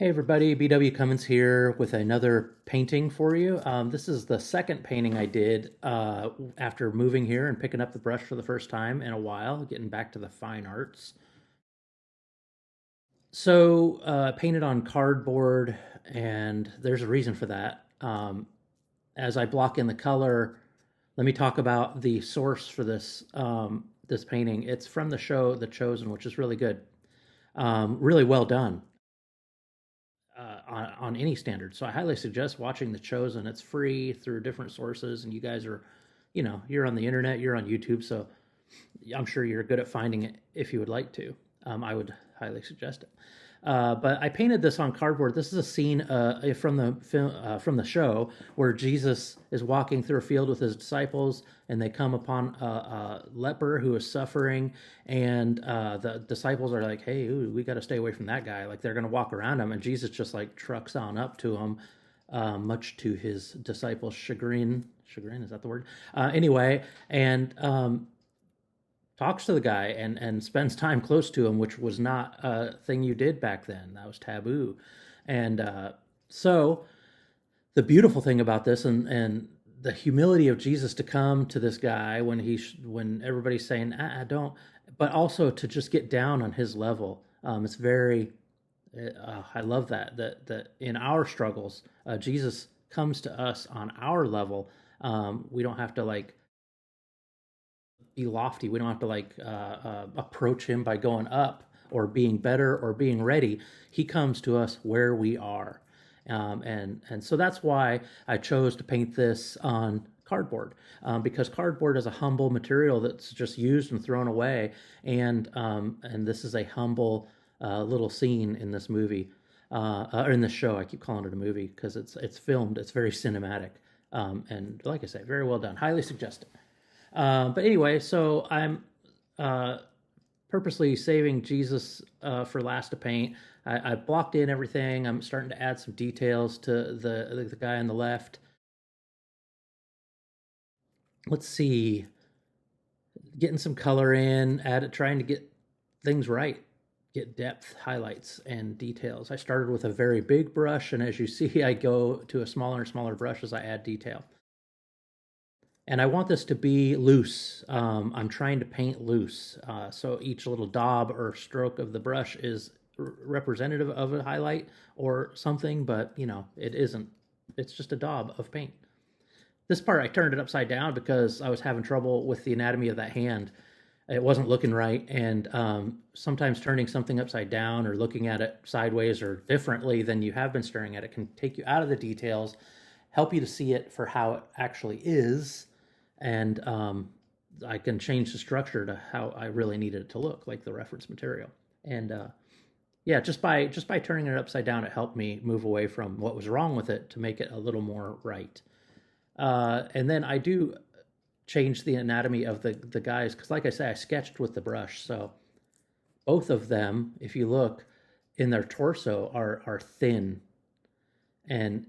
Hey everybody, BW Cummins here with another painting for you. This is the second painting I did after moving here and picking up the brush for the first time in a while, getting back to the fine arts. So painted on cardboard, and there's a reason for that. As I block in the color, let me talk about the source for this painting. It's from the show The Chosen, which is really good, really well done. On any standard. So I highly suggest watching The Chosen. It's free through different sources, and you guys are, you're on the internet, you're on YouTube, so I'm sure you're good at finding it if you would like to. I would highly suggest it. But I painted this on cardboard. This is a scene from the film, from the show where Jesus is walking through a field with his disciples, and they come upon a leper who is suffering, and the disciples are like, "Hey, ooh, we got to stay away from that guy." Like they're going to walk around him, and Jesus just like trucks on up to him, much to his disciples' chagrin. Chagrin, is that the word? Anyway, and talks to the guy and spends time close to him, which was not a thing you did back then. That was taboo. And so the beautiful thing about this and the humility of Jesus to come to this guy when when everybody's saying, don't, but also to just get down on his level. It's very, I love that in our struggles, Jesus comes to us on our level. We don't have to like be lofty. We don't have to approach him by going up or being better or being ready. He comes to us where we are, and so that's why I chose to paint this on cardboard, because cardboard is a humble material that's just used and thrown away, and this is a humble little scene in this movie. Or in this show, I keep calling it a movie because it's filmed. It's very cinematic, and like I say, very well done. Highly suggest it. But anyway, so I'm uh, purposely saving Jesus for last to paint. I blocked in everything. I'm starting to add some details to the guy on the left. Let's see, getting some color in, trying to get things right, get depth, highlights, and details. I started with a very big brush, and as you see, I go to a smaller and smaller brush as I add detail. And I want this to be loose. I'm trying to paint loose. So each little daub or stroke of the brush is representative of a highlight or something, but it isn't. It's just a daub of paint. This part I turned it upside down because I was having trouble with the anatomy of that hand. It wasn't looking right, and sometimes turning something upside down or looking at it sideways or differently than you have been staring at it can take you out of the details, help you to see it for how it actually is, and I can change the structure to how I really needed it to look, like the reference material. And yeah, just by turning it upside down, it helped me move away from what was wrong with it to make it a little more right. And then I do change the anatomy of the guys because, like I say, I sketched with the brush, so both of them, if you look in their torso, are thin, and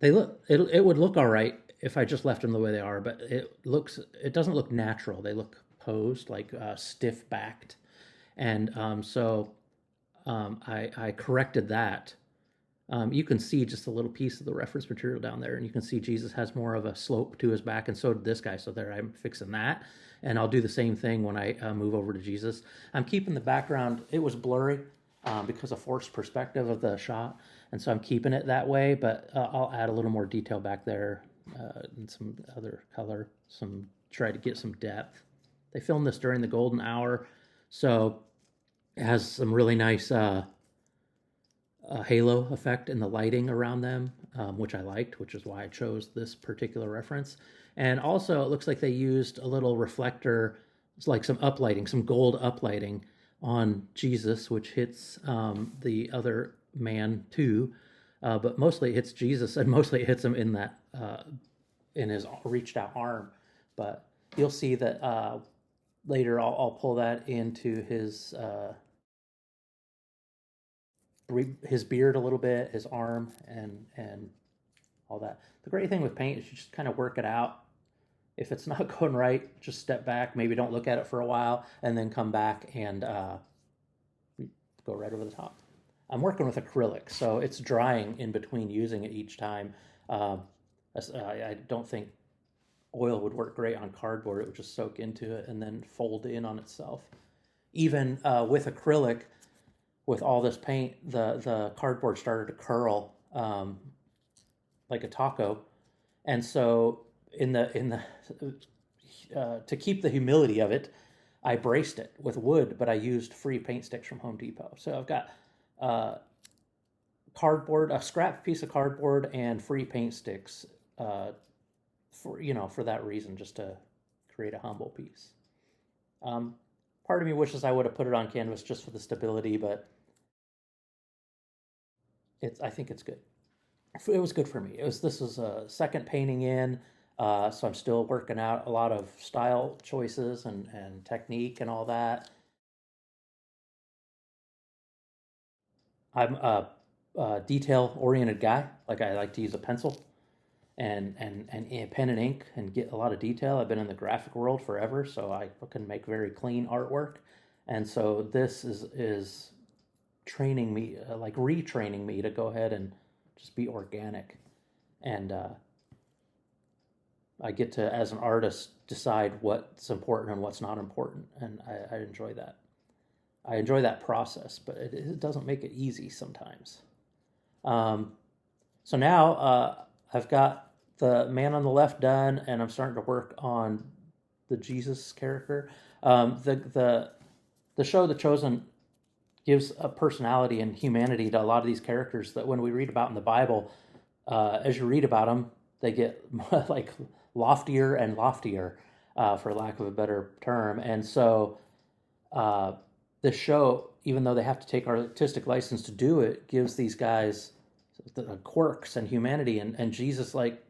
it would look all right if I just left them the way they are, but it doesn't look natural. They look posed, like stiff backed, and I corrected that. You can see just a little piece of the reference material down there, and you can see Jesus has more of a slope to his back, and so did this guy. So there, I'm fixing that, and I'll do the same thing when I move over to Jesus. I'm keeping the background. It was blurry because of forced perspective of the shot, and so I'm keeping it that way. But I'll add a little more detail back there and some other color, some try to get some depth. They filmed this during the golden hour, so it has some really nice halo effect in the lighting around them, which I liked, which is why I chose this particular reference. And also, it looks like they used a little reflector, it's like some uplighting, some gold uplighting on Jesus, which hits the other man too, but mostly it hits Jesus, and mostly it hits him in that in his reached out arm. But you'll see that later. I'll pull that into his beard a little bit, his arm, and all that. The great thing with paint is you just kind of work it out. If it's not going right, just step back. Maybe don't look at it for a while, and then come back and go right over the top. I'm working with acrylic, so it's drying in between using it each time. Um, I don't think oil would work great on cardboard. It would just soak into it and then fold in on itself. Even with acrylic, with all this paint, the cardboard started to curl like a taco, and so in the to keep the humility of it, I braced it with wood, but I used free paint sticks from Home Depot. So I've got uh, cardboard, a scrap piece of cardboard, and free paint sticks for that reason, just to create a humble piece. Um, Part of me wishes I would have put it on canvas just for the stability, but I think it's good. It was good for me. This was a second painting in, so I'm still working out a lot of style choices and technique and all that. I'm a detail oriented guy. Like, I like to use a pencil and pen and ink and get a lot of detail. I've been in the graphic world forever, so I can make very clean artwork. And so this is training me, like retraining me to go ahead and just be organic. And I get to, as an artist, decide what's important and what's not important, and I enjoy that. I enjoy that process, but it doesn't make it easy sometimes. Um, so now I've got the man on the left done, and I'm starting to work on the Jesus character. The show The Chosen gives a personality and humanity to a lot of these characters that when we read about in the Bible, as you read about them, they get like loftier and loftier, for lack of a better term. And so this show, even though they have to take artistic license to do it, gives these guys the quirks and humanity. And Jesus, like,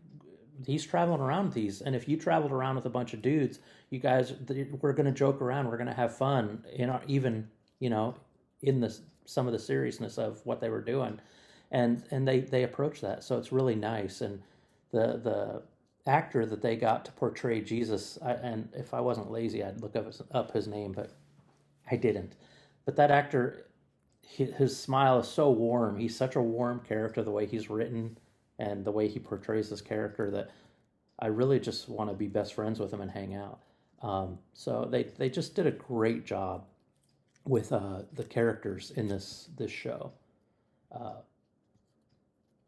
he's traveling around with these. And if you traveled around with a bunch of dudes, you guys, we're going to joke around. We're going to have fun even, in some of the seriousness of what they were doing. And they approach that. So it's really nice. And the actor that they got to portray Jesus, and if I wasn't lazy, I'd look up his name, but I didn't. But that actor, his smile is so warm. He's such a warm character, the way he's written and the way he portrays this character, that I really just want to be best friends with him and hang out. So they just did a great job with the characters in this show. Uh,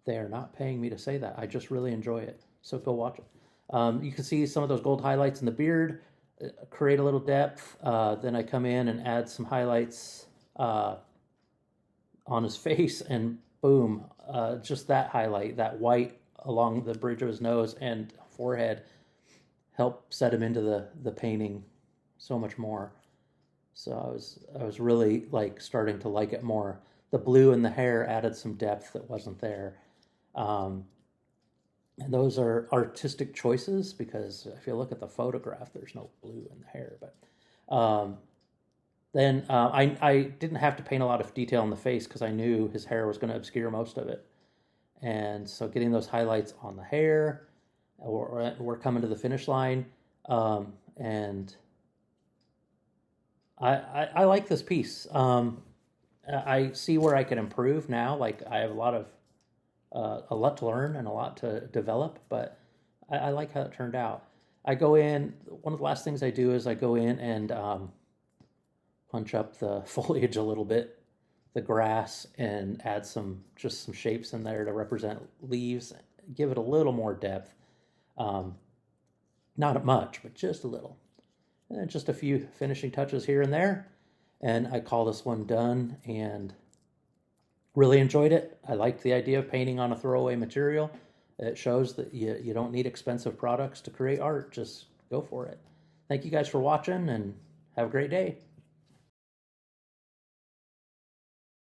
they are not paying me to say that. I just really enjoy it. So go watch it. You can see some of those gold highlights in the beard, create a little depth. Then I come in and add some highlights on his face, and boom, just that highlight, that white along the bridge of his nose and forehead, help set him into the painting so much more. So I was really like starting to like it more. The blue in the hair added some depth that wasn't there. And those are artistic choices, because if you look at the photograph, there's no blue in the hair. But then I didn't have to paint a lot of detail in the face, because I knew his hair was going to obscure most of it. And so getting those highlights on the hair, we're coming to the finish line. And I like this piece. I see where I can improve now. Like, I have a lot to learn and a lot to develop, but I like how it turned out. I go in, one of the last things I do is I go in and punch up the foliage a little bit, the grass, and add some shapes in there to represent leaves, give it a little more depth. Not much, but just a little. And then just a few finishing touches here and there. And I call this one done, and really enjoyed it. I liked the idea of painting on a throwaway material. It shows that you don't need expensive products to create art. Just go for it. Thank you guys for watching, and have a great day.